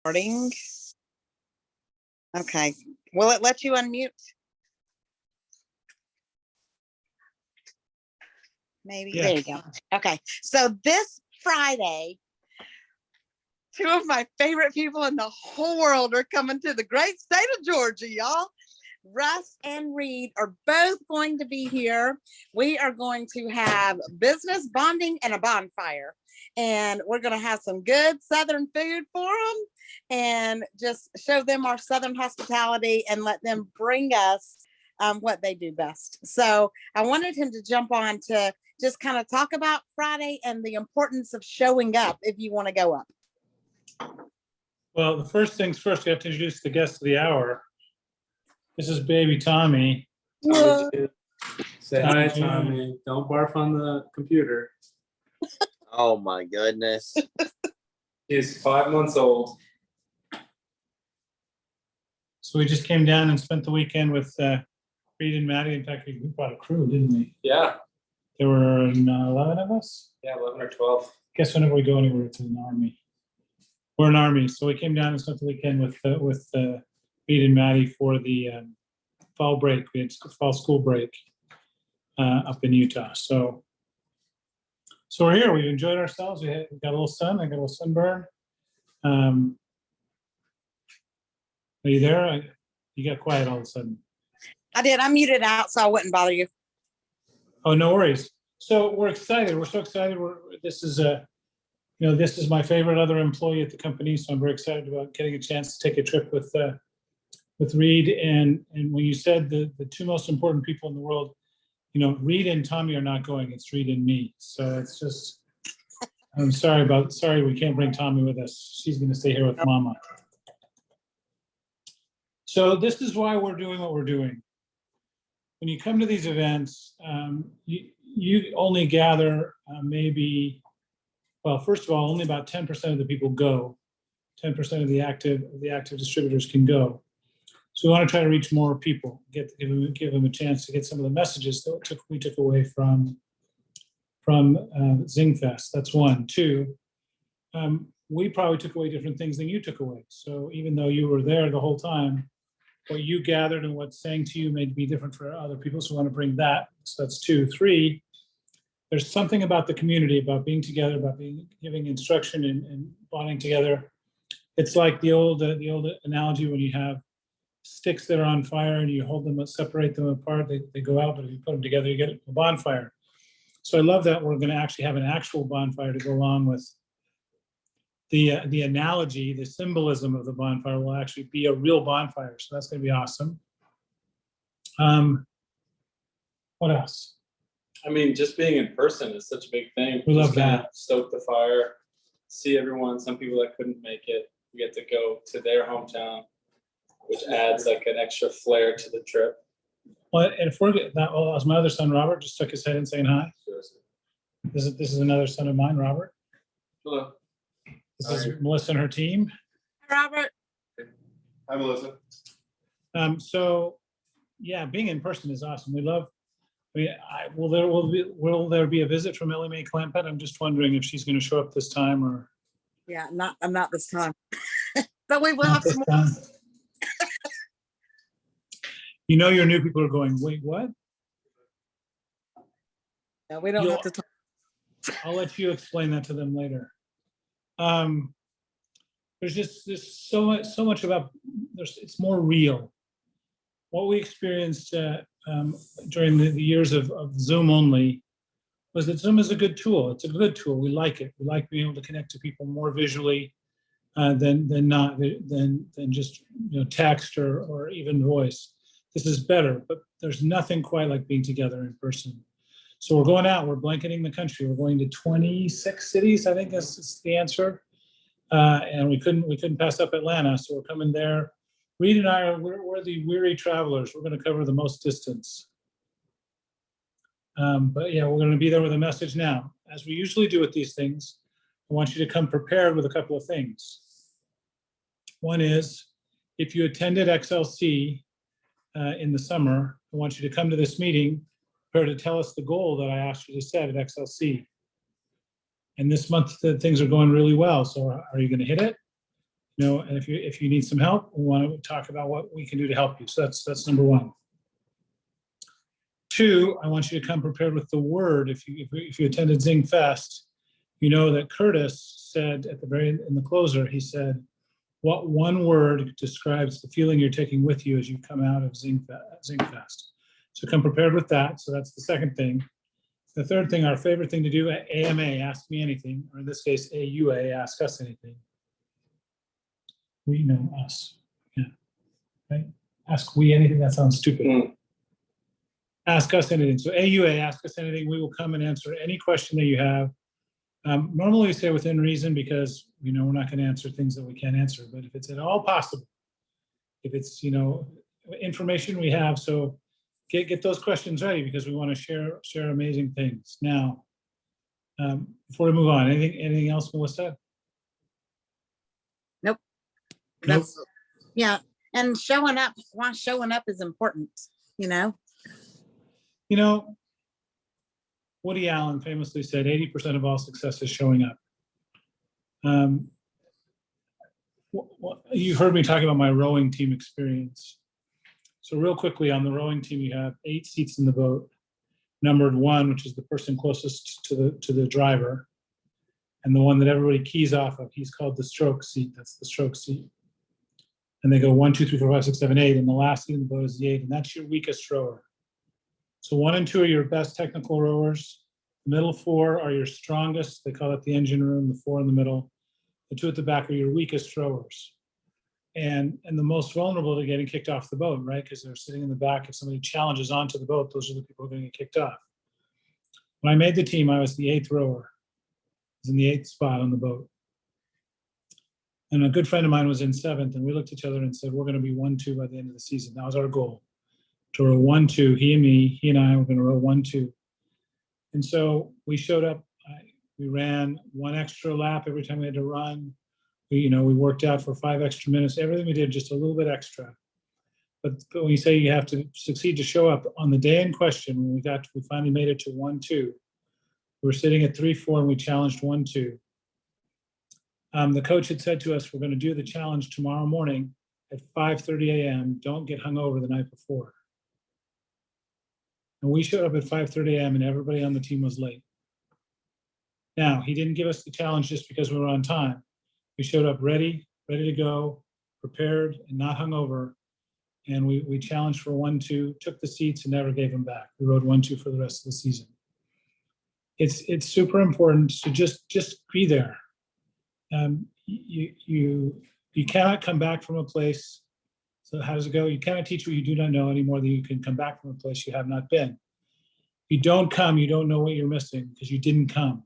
Recording. Okay. Will it let you unmute? Maybe. Yeah. There you go. Okay. So this Friday, two of my favorite people in the whole world are coming to the great state of Georgia, y'all. Russ and Reed are both going to be here. We are going to have business bonding and a bonfire. And we're going to have some good Southern food for them and just show them our Southern hospitality and let them bring us what they do best. So I wanted him to jump on to just kind of talk about Friday and the importance of showing up if you want to go up. Well, the first things first, we have to introduce the guest of the hour. This is baby Tommy. Say hi, Tommy. Don't barf on the computer. Oh my goodness. He's 5 months old. So we just came down and spent the weekend with Reed and Maddie. In fact, we brought a crew, didn't we? Yeah. There were 11 of us. Yeah, 11 or 12. Guess whenever we go anywhere, it's an army. We're an army. So we came down and spent the weekend with Reed and Maddie for the fall break. We had fall school break up in Utah. So we're here. We've enjoyed ourselves. We got a little sun. I got a little sunburn. Are you there? You got quiet all of a sudden. I did. I muted out so I wouldn't bother you. Oh, no worries. So we're excited. We're so excited. This is my favorite other employee at the company. So I'm very excited about getting a chance to take a trip with Reed. And when you said the two most important people in the world, Reed and Tommy are not going. It's Reed and me. So it's just, I'm sorry we can't bring Tommy with us. She's going to stay here with Mama. So this is why we're doing what we're doing. When you come to these events, you only gather first of all, only about 10% of the people go. 10% of the active distributors can go. So we want to try to reach more people, give them a chance to get some of the messages that we took away from ZingFest. That's one. Two, we probably took away different things than you took away. So even though you were there the whole time, what you gathered and what's saying to you may be different for other people. So we want to bring that. So that's two. Three, there's something about the community, about being together, about giving instruction and bonding together. It's like the old analogy when you have sticks that are on fire and you hold them, separate them apart, they go out, but if you put them together, you get a bonfire. So I love that we're going to actually have an actual bonfire to go along with the analogy, the symbolism of the bonfire will actually be a real bonfire. So that's going to be awesome. What else? I mean, just being in person is such a big thing. We love Just kinda that. Stoke the fire, see everyone. Some people that couldn't make it, we get to go to their hometown, which adds like an extra flair to the trip. Well, and if we're that, as my other son Robert just stuck his head in saying hi. This is another son of mine, Robert. Hello. This is Melissa and her team. Robert. Hi, Melissa. So yeah, being in person is awesome. We love. Will there be a visit from Ellie Mae Clampett? I'm just wondering if she's going to show up this time or. Yeah, I'm not this time. But we will have some more. Your new people are going, wait, what? No, we don't have to talk. I'll let you explain that to them later. There's so much about it's more real. What we experienced during the years of Zoom only was that Zoom is a good tool. It's a good tool. We like it. We like being able to connect to people more visually than just text or even voice. This is better, but there's nothing quite like being together in person. So we're going out. We're blanketing the country. We're going to 26 cities. I think is the answer. And we couldn't pass up Atlanta, so we're coming there. Reed and I we're the weary travelers. We're going to cover the most distance. But yeah, we're going to be there with a message now. As we usually do with these things, I want you to come prepared with a couple of things. One is, if you attended XLC in the summer, I want you to come to this meeting prepared to tell us the goal that I asked you to set at XLC. And this month, things are going really well. So are you going to hit it? And if you need some help, we want to talk about what we can do to help you. So that's number one. Two, I want you to come prepared with the word. If you attended Zing Fest, you know that Curtis said at the in the closer, he said, what one word describes the feeling you're taking with you as you come out of Zing Fest? So come prepared with that. So that's the second thing. The third thing, our favorite thing to do at AMA, Ask Me Anything, or in this case, AUA, Ask Us Anything. We know us. Yeah. Right? Ask we anything, that sounds stupid. Ask us anything. So AUA, Ask Us Anything. We will come and answer any question that you have. Normally we say within reason because we're not going to answer things that we can't answer. But if it's at all possible, if it's information we have, so get those questions ready because we want to share amazing things. Now, before we move on, anything else, Melissa? Nope. That's yeah. And showing up is important, Woody Allen famously said 80% of all success is showing up. You heard me talking about my rowing team experience. So real quickly, on the rowing team, you have 8 seats in the boat, numbered 1, which is the person closest to the driver, and the one that everybody keys off of. He's called the stroke seat. That's the stroke seat. And they go 1, 2, 3, 4, 5, 6, 7, 8, and the last seat in the boat is the 8, and that's your weakest rower. So 1 and 2 are your best technical rowers. The middle 4 are your strongest. They call it the engine room, the 4 in the middle. The 2 at the back are your weakest rowers. And the most vulnerable to getting kicked off the boat, right? Because they're sitting in the back. If somebody challenges onto the boat, those are the people who are going to get kicked off. When I made the team, I was the 8th rower. I was in the 8th spot on the boat. And a good friend of mine was in 7th, and we looked at each other and said, we're going to be 1-2 by the end of the season. That was our goal. To row 1-2, he and I were going to row 1-2. And so we showed up, we ran 1 extra lap every time we had to run. We worked out for 5 extra minutes. Everything we did, just a little bit extra. But when you say you have to succeed to show up, on the day in question, when we finally made it to 1-2, we were sitting at 3-4 and we challenged 1-2. The coach had said to us, we're going to do the challenge tomorrow morning at 5:30 a.m. Don't get hungover the night before. And we showed up at 5:30 a.m. and everybody on the team was late. Now, he didn't give us the challenge just because we were on time. We showed up ready to go, prepared and not hungover. And we challenged for 1-2, took the seats and never gave them back. We rode 1-2 for the rest of the season. It's super important to just be there. You cannot come back from a place. So how does it go? You cannot teach what you do not know any more than you can come back from a place you have not been. If you don't come, you don't know what you're missing because you didn't come.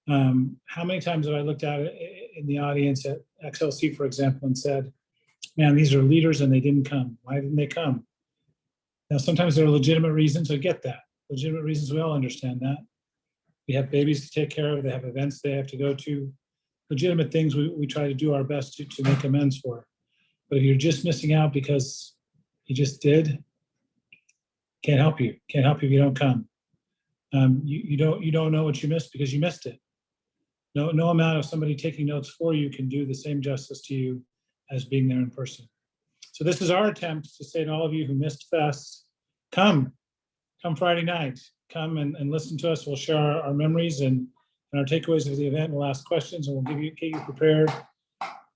How many times have I looked at it in the audience at XLC, for example, and said, man, these are leaders and they didn't come. Why didn't they come? Now, sometimes there are legitimate reasons. I get that. Legitimate reasons, we all understand that. We have babies to take care of. They have events they have to go to. Legitimate things we try to do our best to make amends for. But if you're just missing out because you just did, can't help you. Can't help you if you don't come. You don't know what you missed because you missed it. No amount of somebody taking notes for you can do the same justice to you as being there in person. So this is our attempt to say to all of you who missed Fest, come Friday night, come and listen to us. We'll share our memories and our takeaways of the event. We'll ask questions and we'll get you prepared.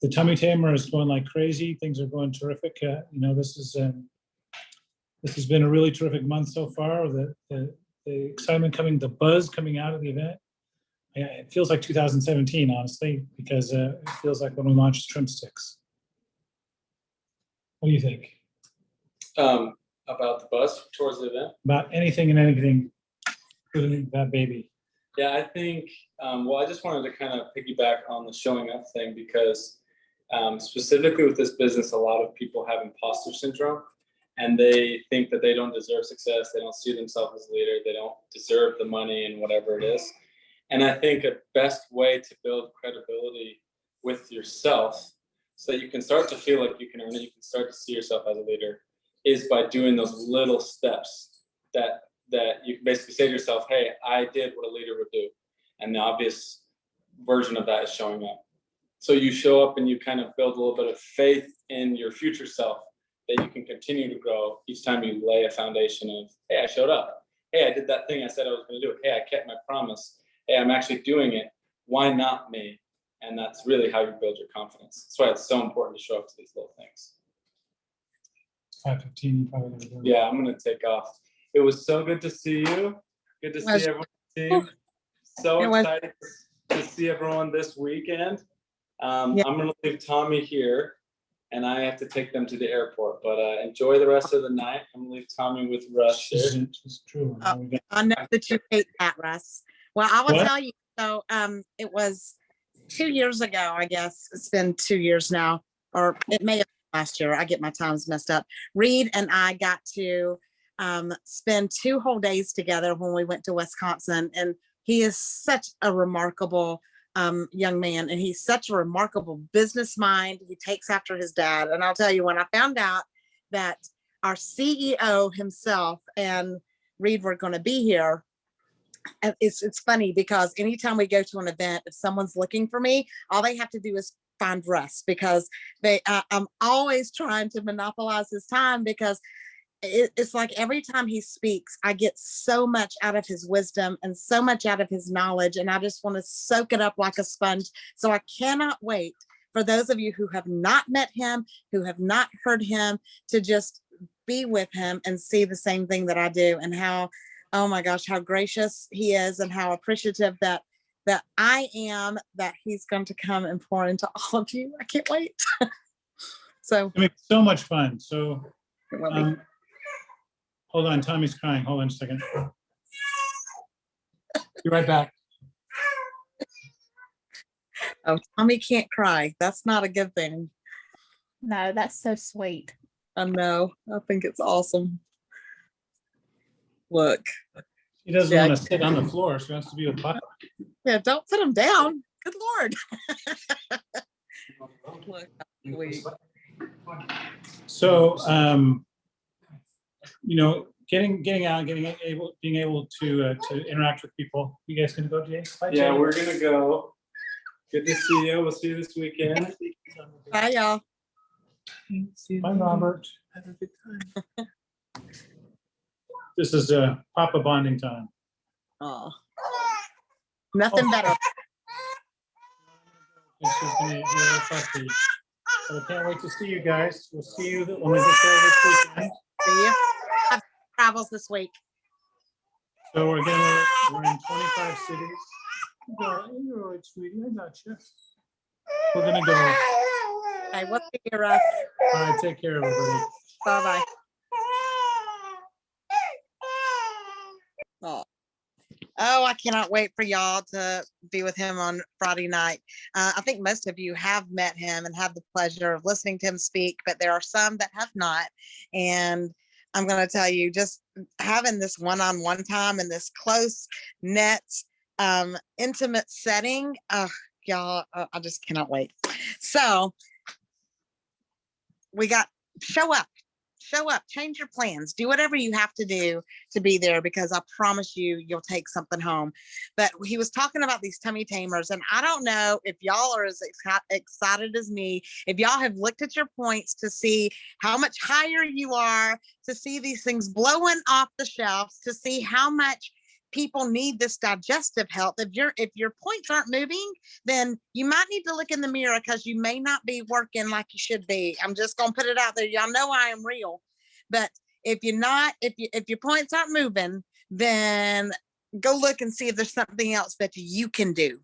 The tummy tamer is going like crazy. Things are going terrific. This has been a really terrific month so far. The excitement the buzz coming out of the event. It feels like 2017, honestly, because it feels like when we launched Trim Sticks. What do you think? About the buzz towards the event? About anything and anything, including that baby. Yeah, I think, I just wanted to kind of piggyback on the showing up thing because specifically with this business, a lot of people have imposter syndrome and they think that they don't deserve success. They don't see themselves as a leader. They don't deserve the money and whatever it is. And I think a best way to build credibility with yourself so that you can start to feel like you can earn it, you can start to see yourself as a leader, is by doing those little steps that you can basically say to yourself, hey, I did what a leader would do. And the obvious version of that is showing up. So you show up and you kind of build a little bit of faith in your future self that you can continue to grow each time you lay a foundation of, hey, I showed up. Hey, I did that thing I said I was going to do. Hey, I kept my promise. Hey, I'm actually doing it. Why not me? And that's really how you build your confidence. That's why it's so important to show up to these little things. 5:15, you probably gonna go. Yeah, I'm going to take off. It was so good to see you. Good to see everyone on the team. So excited to see everyone this weekend. I'm going to leave Tommy here, and I have to take them to the airport. But enjoy the rest of the night. I'm going to leave Tommy with Russ here. It's true. I know that you hate that, Russ. Well, I will What? tell you. So, it was 2 years ago, I guess. It's been 2 years now, or it may have been last year. I get my times messed up. Reed and I got to spend 2 whole days together when we went to Wisconsin, and he is such a remarkable young man, and he's such a remarkable business mind. He takes after his dad. And I'll tell you, when I found out that our CEO himself and Reed were going to be here, and it's funny because anytime we go to an event, if someone's looking for me, all they have to do is find Russ, because I'm always trying to monopolize his time, because it's like every time he speaks, I get so much out of his wisdom and so much out of his knowledge, and I just want to soak it up like a sponge. So I cannot wait for those of you who have not met him, who have not heard him, to just be with him and see the same thing that I do, and how, oh my gosh, how gracious he is, and how appreciative that I am that he's going to come and pour into all of you. I can't wait. So I mean, so much fun. So it will be. hold on, Tommy's crying. Hold on a second. Be right back. Oh, Tommy can't cry. That's not a good thing. No, that's so sweet. I know. I think it's awesome. Look. He doesn't Yeah. want to sit on the floor, so he wants to be with Papa. Yeah, don't put him down. Good Lord. Look, sweet. So, you know, getting out, being able to interact with people. You guys gonna go, Jay? Bye, Yeah, Jay. we're going to go. Good to see you. We'll see you this weekend. Bye, y'all. Bye, Robert. Have a good time. This is Papa bonding time. Oh, nothing better. It's just gonna be real fussy. But I can't wait to see you guys. We'll see you when we get there this weekend. See you. Have travels this week. So we're in 25 cities. You're all right, sweetie. I got you. We're gonna go. Okay, we'll see you, Russ. All right, take care, everybody. Bye-bye. Oh, I cannot wait for y'all to be with him on Friday night. I think most of you have met him and had the pleasure of listening to him speak, but there are some that have not. And I'm going to tell you, just having this one-on-one time in this close knit, intimate setting, y'all, I just cannot wait. So we got show up, change your plans, do whatever you have to do to be there, because I promise you, you'll take something home. But he was talking about these tummy tamers, and I don't know if y'all are as excited as me, if y'all have looked at your points to see how much higher you are, to see these things blowing off the shelves, to see how much people need this digestive health. If your points aren't moving, then you might need to look in the mirror, because you may not be working like you should be. I'm just gonna put it out there. Y'all know I am real. But if your points aren't moving, then go look and see if there's something else that you can do.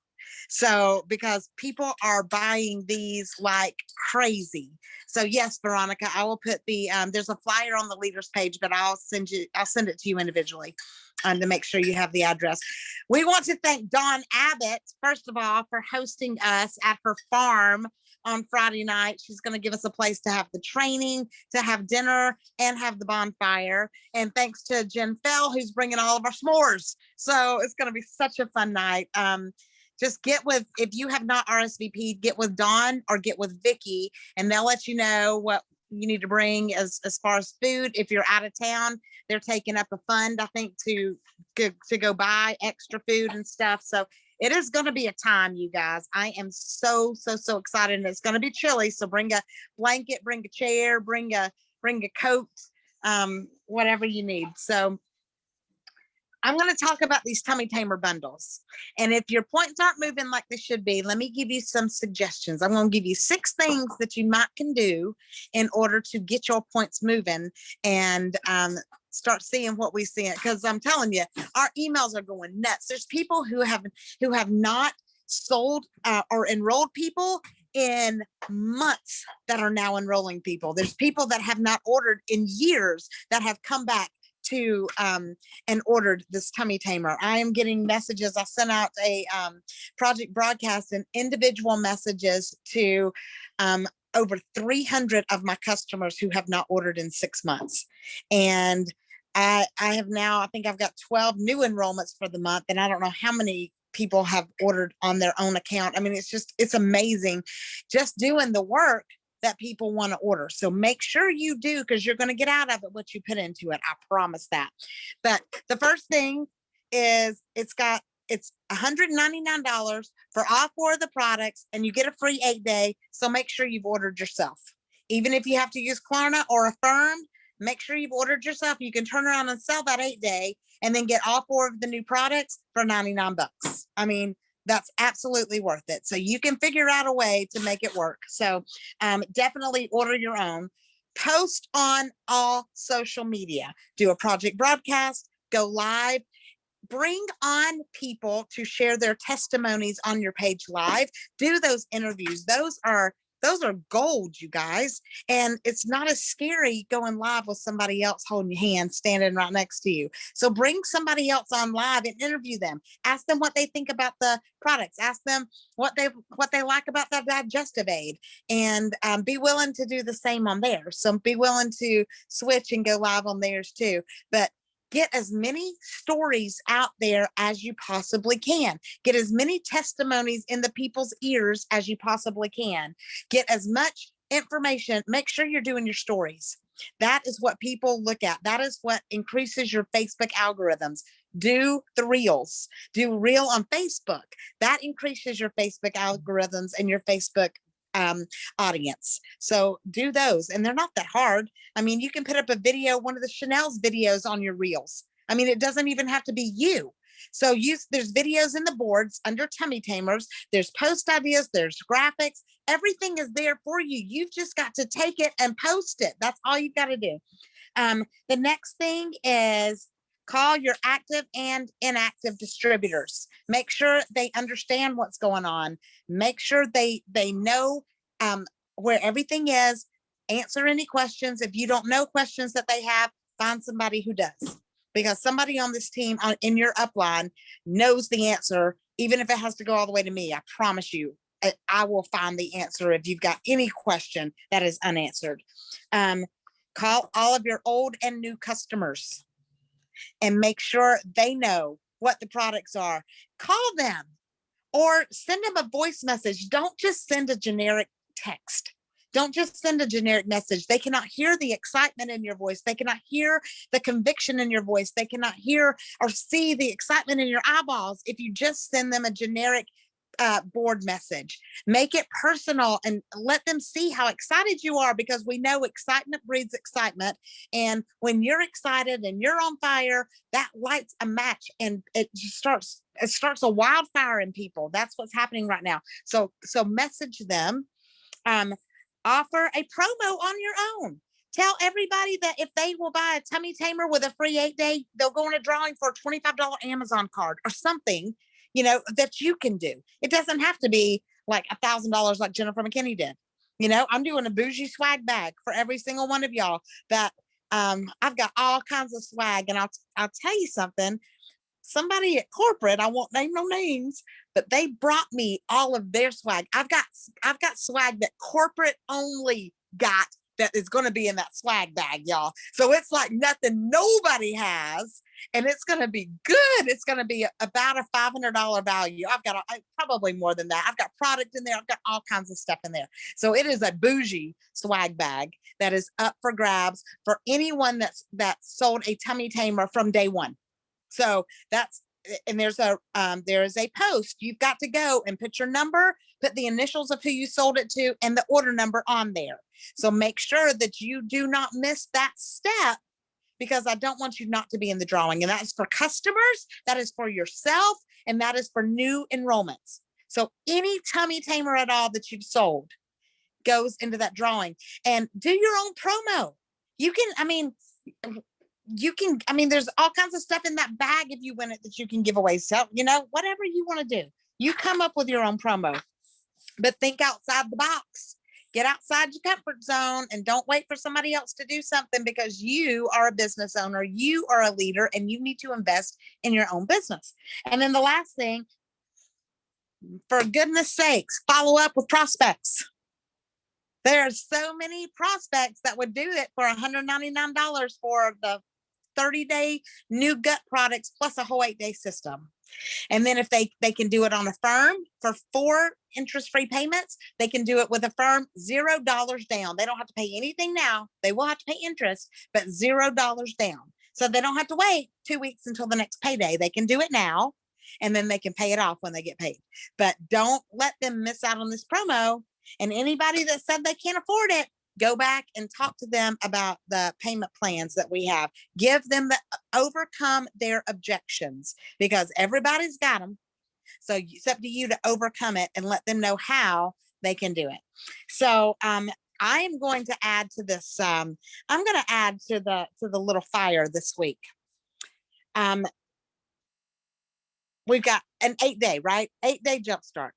So, because people are buying these like crazy. So yes, Veronica, I will put the there's a flyer on the leaders page, but I'll send it to you individually to make sure you have the address. We want to thank Dawn Abbott, first of all, for hosting us at her farm on Friday night. She's going to give us a place to have the training, to have dinner, and have the bonfire. And thanks to Jen Fell, who's bringing all of our s'mores. So it's going to be such a fun night. Just if you have not RSVP'd, get with Dawn or get with Vicky, and they'll let you know what you need to bring as far as food. If you're out of town, they're taking up a fund, I think, to go buy extra food and stuff. So it is going to be a time, you guys. I am so excited, and it's going to be chilly. So bring a blanket, bring a chair, bring a coat, whatever you need. So I'm going to talk about these tummy tamer bundles. And if your points aren't moving like they should be, let me give you some suggestions. I'm going to give you 6 things that you might can do in order to get your points moving and start seeing what we see. Because I'm telling you, our emails are going nuts. There's people who have not sold or enrolled people in months that are now enrolling people. There's people that have not ordered in years that have come back to and ordered this tummy tamer. I am getting messages. I sent out a project broadcast and individual messages to over 300 of my customers who have not ordered in 6 months. And I have now, I think I've got 12 new enrollments for the month, and I don't know how many people have ordered on their own account. I mean, it's amazing just doing the work that people want to order. So make sure you do, because you're going to get out of it what you put into it. I promise that. But the first thing is it's $199 for all 4 of the products, and you get a free 8-day. So make sure you've ordered yourself. Even if you have to use Klarna or Affirm, make sure you've ordered yourself. You can turn around and sell that 8-day and then get all 4 of the new products for 99 bucks. I mean, that's absolutely worth it. So you can figure out a way to make it work. So definitely order your own. Post on all social media. Do a project broadcast, go live. Bring on people to share their testimonies on your page live. Do those interviews. Those are gold, you guys. And it's not as scary going live with somebody else holding your hand, standing right next to you. So bring somebody else on live and interview them. Ask them what they think about the products. Ask them what they like about that digestive aid, and be willing to do the same on theirs. So be willing to switch and go live on theirs too. But get as many stories out there as you possibly can. Get as many testimonies in the people's ears as you possibly can. Get as much information. Make sure you're doing your stories. That is what people look at. That is what increases your Facebook algorithms. Do the reels. Do reel on Facebook. That increases your Facebook algorithms and your Facebook audience. So do those, and they're not that hard. I mean, you can put up a video, one of the Chanel's videos on your reels. I mean, it doesn't even have to be you. So there's videos in the boards under Tummy Tamers. There's post ideas, there's graphics. Everything is there for you. You've just got to take it and post it. That's all you've got to do. The next thing is call your active and inactive distributors. Make sure they understand what's going on. Make sure they know where everything is. Answer any questions. If you don't know questions that they have, find somebody who does. Because somebody on this team in your upline knows the answer, even if it has to go all the way to me. I promise you, I will find the answer if you've got any question that is unanswered. Call all of your old and new customers and make sure they know what the products are. Call them or send them a voice message. Don't just send a generic text. Don't just send a generic message. They cannot hear the excitement in your voice. They cannot hear the conviction in your voice. They cannot hear or see the excitement in your eyeballs if you just send them a generic board message. Make it personal and let them see how excited you are, because we know excitement breeds excitement. And when you're excited and you're on fire, that lights a match and it starts a wildfire in people. That's what's happening right now. So message them. Offer a promo on your own. Tell everybody that if they will buy a tummy tamer with a free 8-day, they'll go in a drawing for a $25 Amazon card or something, that you can do. It doesn't have to be like $1,000 like Jennifer McKinney did. I'm doing a bougie swag bag for every single one of y'all that I've got all kinds of swag. And I'll tell you something. Somebody at corporate, I won't name no names, but they brought me all of their swag. I've got swag that corporate only got that is going to be in that swag bag, y'all. So it's like nothing nobody has, and it's going to be good. It's going to be about a $500 value. I've got probably more than that. I've got product in there. I've got all kinds of stuff in there. So it is a bougie swag bag that is up for grabs for anyone that's sold a tummy tamer from day one. So that's and there is a post. You've got to go and put your number, put the initials of who you sold it to, and the order number on there. So make sure that you do not miss that step, because I don't want you not to be in the drawing. And that is for customers, that is for yourself, and that is for new enrollments. So any tummy tamer at all that you've sold goes into that drawing. And do your own promo. You can, there's all kinds of stuff in that bag if you win it that you can give away. So, whatever you want to do, you come up with your own promo, but think outside the box. Get outside your comfort zone and don't wait for somebody else to do something, because you are a business owner, you are a leader, and you need to invest in your own business. And then the last thing, for goodness sakes, follow up with prospects. There are so many prospects that would do it for $199 for the 30-day new gut products plus a whole 8-day system. And then if they can do it on a firm for 4 interest-free payments, they can do it with a firm, $0 down. They don't have to pay anything now. They will have to pay interest, but $0 down. So they don't have to wait 2 weeks until the next payday. They can do it now, and then they can pay it off when they get paid. But don't let them miss out on this promo. And anybody that said they can't afford it, go back and talk to them about the payment plans that we have. Give them overcome their objections, because everybody's got them. So it's up to you to overcome it and let them know how they can do it. So I am going to add to this. I'm going to add to the little fire this week. We've got an 8-day, right? 8-day jumpstart.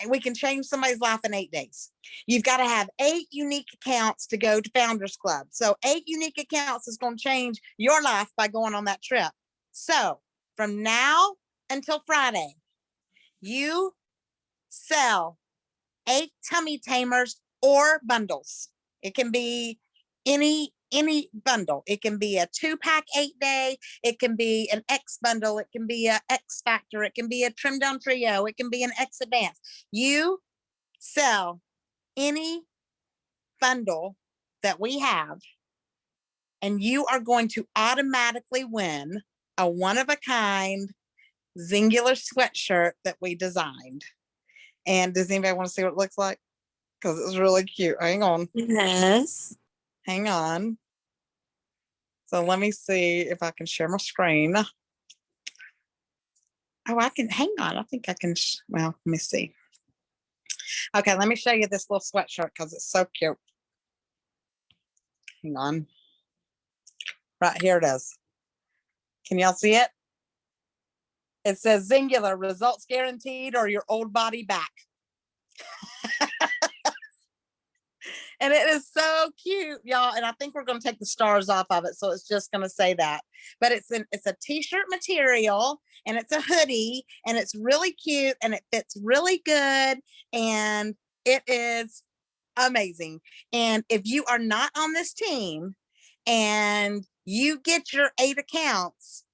We can change somebody's life in 8 days. You've got to have 8 unique accounts to go to Founders Club. So 8 unique accounts is going to change your life by going on that trip. So from now until Friday, you sell 8 tummy tamers or bundles. It can be any bundle. It can be a 2-pack 8-day. It can be an X bundle. It can be a X Factor. It can be a trim down trio. It can be an X Advance. You sell any bundle that we have, and you are going to automatically win a one-of-a-kind Singular sweatshirt that we designed. And does anybody want to see what it looks like? Because it's really cute. Hang on. Yes. Hang on. So let me see if I can share my screen. Oh, I can, hang on. I think I can, well, let me see. Okay, let me show you this little sweatshirt because it's so cute. Hang on. Right here it is. Can y'all see it? It says Singular, results guaranteed, or your old body back. And it is so cute, y'all. And I think we're going to take the stars off of it. So it's just going to say that. But it's a t-shirt material, and it's a hoodie, and it's really cute, and it fits really good. And it is amazing. And if you are not on this team and you get your 8 accounts,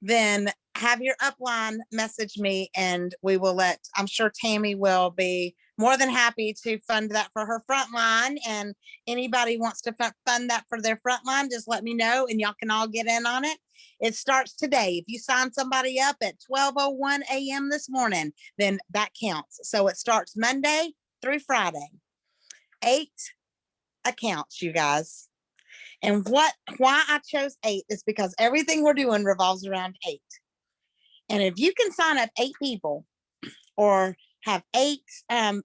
then have your upline message me, and we will I'm sure Tammy will be more than happy to fund that for her frontline. And anybody wants to fund that for their frontline, just let me know and y'all can all get in on it. It starts today. If you sign somebody up at 12:01 a.m. this morning, then that counts. So it starts Monday through Friday. 8 accounts, you guys. And why I chose 8 is because everything we're doing revolves around 8. And if you can sign up 8 people or have 8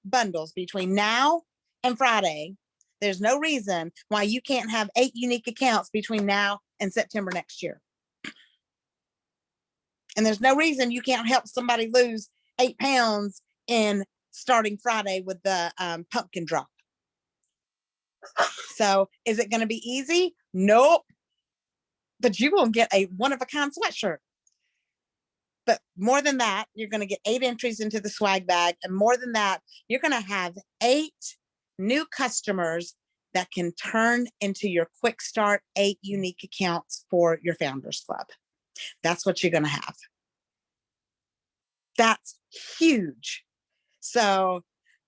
bundles between now and Friday, there's no reason why you can't have 8 unique accounts between now and September next year. And there's no reason you can't help somebody lose 8 pounds in starting Friday with the pumpkin drop. So is it going to be easy? Nope. But you will get a one-of-a-kind sweatshirt. But more than that, you're going to get 8 entries into the swag bag. And more than that, you're going to have 8 new customers that can turn into your quick start 8 unique accounts for your Founders Club. That's what you're going to have. That's huge. So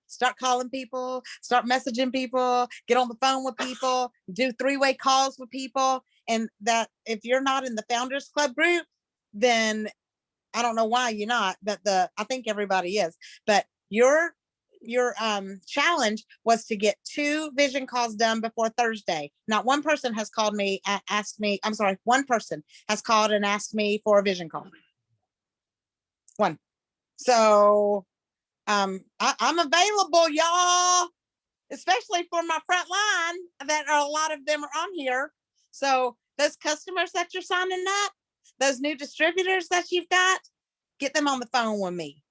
start calling people, start messaging people, get on the phone with people, do 3-way calls with people. And that if you're not in the Founders Club group, then I don't know why you're not, but I think everybody is. But your challenge was to get 2 vision calls done before Thursday. Not one person has called me and asked me. I'm sorry, one person has called and asked me for a vision call. One. So I'm available, y'all, especially for my front line. That are a lot of them are on here. So those customers that you're signing up, those new distributors that you've got, get them on the phone with me.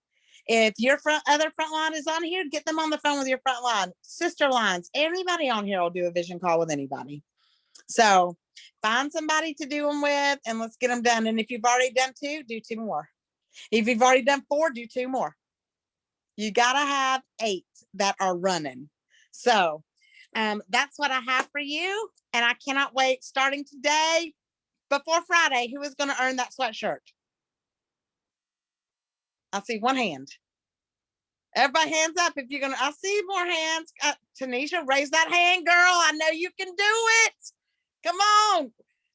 If your other front line is on here, get them on the phone with your front line, sister lines. Anybody on here will do a vision call with anybody. So find somebody to do them with and let's get them done. And if you've already done 2, do 2 more. If you've already done 4, do 2 more. You got to have 8 that are running. So that's what I have for you. And I cannot wait, starting today, before Friday, who is going to earn that sweatshirt? I see one hand. Everybody hands up if you're going to. I see more hands. Tanisha, raise that hand, girl. I know you can do it. Come on.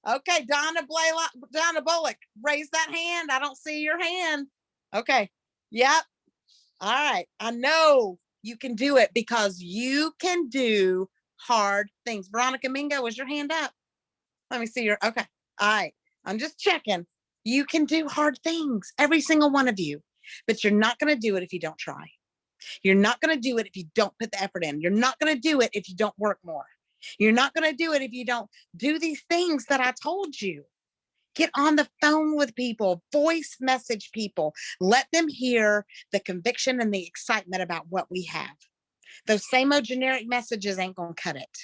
Okay, Donna Bullock, raise that hand. I don't see your hand. Okay. Yep. All right. I know you can do it because you can do hard things. Veronica Mingo, was your hand up? Let me see your, okay. All right. I'm just checking. You can do hard things, every single one of you, but you're not going to do it if you don't try. You're not going to do it if you don't put the effort in. You're not going to do it if you don't work more. You're not going to do it if you don't do these things that I told you. Get on the phone with people, voice message people, let them hear the conviction and the excitement about what we have. Those same old generic messages ain't going to cut it.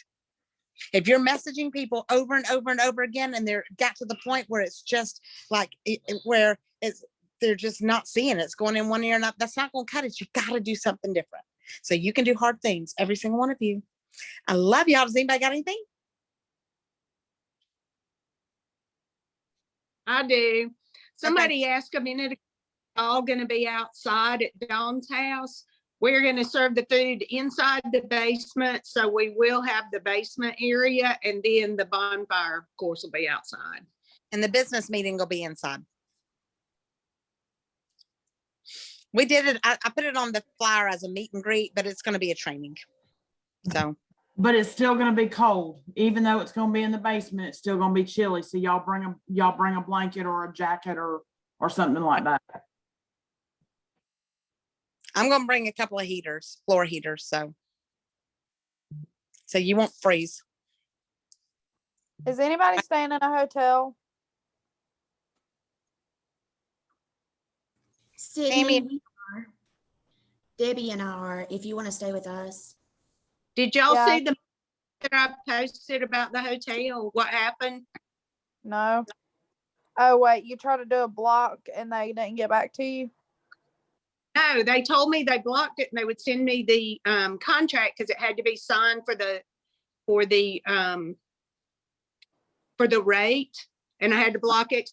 If you're messaging people over and over and over again, and they're got to the point where it's just like where they're just not seeing it. It's going in one ear and not, that's not going to cut it. You got to do something different. So you can do hard things, every single one of you. I love y'all. Does anybody got anything? I do. Somebody asked a minute ago, all going to be outside at Dawn's house. We're going to serve the food inside the basement. So we will have the basement area, and then the bonfire, of course, will be outside. And the business meeting will be inside. We did it. I put it on the flyer as a meet and greet, but it's going to be a training. So. But it's still going to be cold, even though it's going to be in the basement. It's still going to be chilly. So y'all bring a blanket or a jacket or something like that. I'm going to bring a couple of heaters, floor heaters. So you won't freeze. Is anybody staying in a hotel? Amy. Sydney, we are. Debbie and I are, if you want to stay with us. Did y'all Yeah. see the that I posted about the hotel? What happened? No. Oh, wait, you tried to do a block and they didn't get back to you? No, they told me they blocked it and they would send me the contract because it had to be signed for the rate, and I had to block it,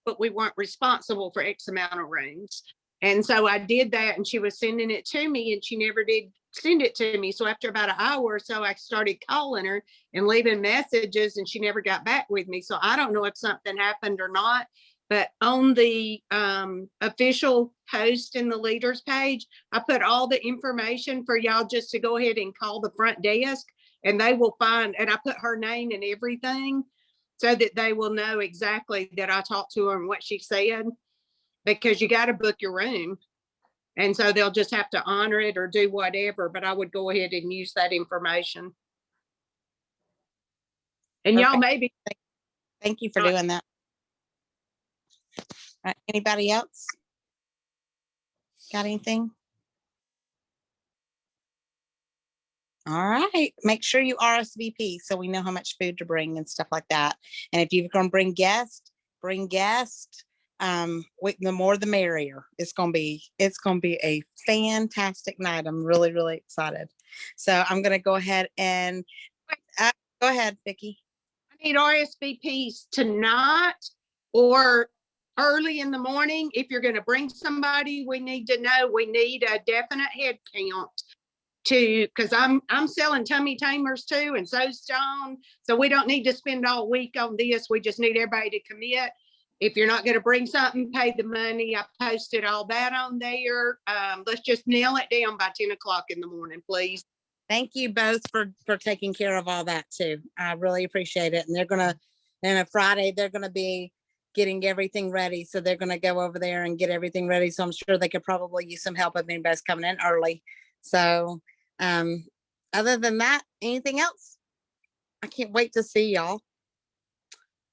but we weren't responsible for X amount of rooms. And so I did that, and she was sending it to me, and she never did send it to me. So after about an hour or so, I started calling her and leaving messages, and she never got back with me. So I don't know if something happened or not. But on the official post in the leaders page, I put all the information for y'all just to go ahead and call the front desk, and they will find, and I put her name and everything so that they will know exactly that I talked to her and what she said, because you got to book your room. And so they'll just have to honor it or do whatever, but I would go ahead and use that information. And y'all maybe. Thank you for doing that. All right, anybody else? Got anything? All right, make sure you RSVP so we know how much food to bring and stuff like that. And if you're going to bring guests, bring guests. The more the merrier. It's gonna be a fantastic night. I'm really, really excited. So I'm gonna go ahead and go ahead, Vicki. I need RSVPs tonight or early in the morning. If you're gonna bring somebody, we need to know. We need a definite head count because I'm selling tummy tamers too, and so's John. So we don't need to spend all week on this. We just need everybody to commit. If you're not gonna bring something, pay the money. I posted all that on there. Let's just nail it down by 10 o'clock in the morning, please. Thank you both for taking care of all that too. I really appreciate it. And then a Friday, they're gonna be getting everything ready. So they're gonna go over there and get everything ready. So I'm sure they could probably use some help if anybody's coming in early. So other than that, anything else? I can't wait to see y'all.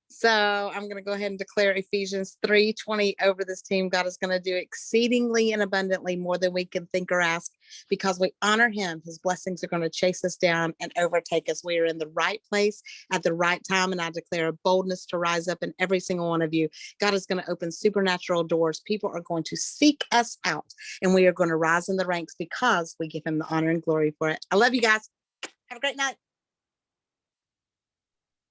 So I'm going to go ahead and declare Ephesians 3:20 over this team. God is going to do exceedingly and abundantly more than we can think or ask because we honor him. His blessings are going to chase us down and overtake us. We are in the right place at the right time. And I declare a boldness to rise up in every single one of you. God is going to open supernatural doors. People are going to seek us out and we are going to rise in the ranks because we give him the honor and glory for it. I love you guys. Have a great night.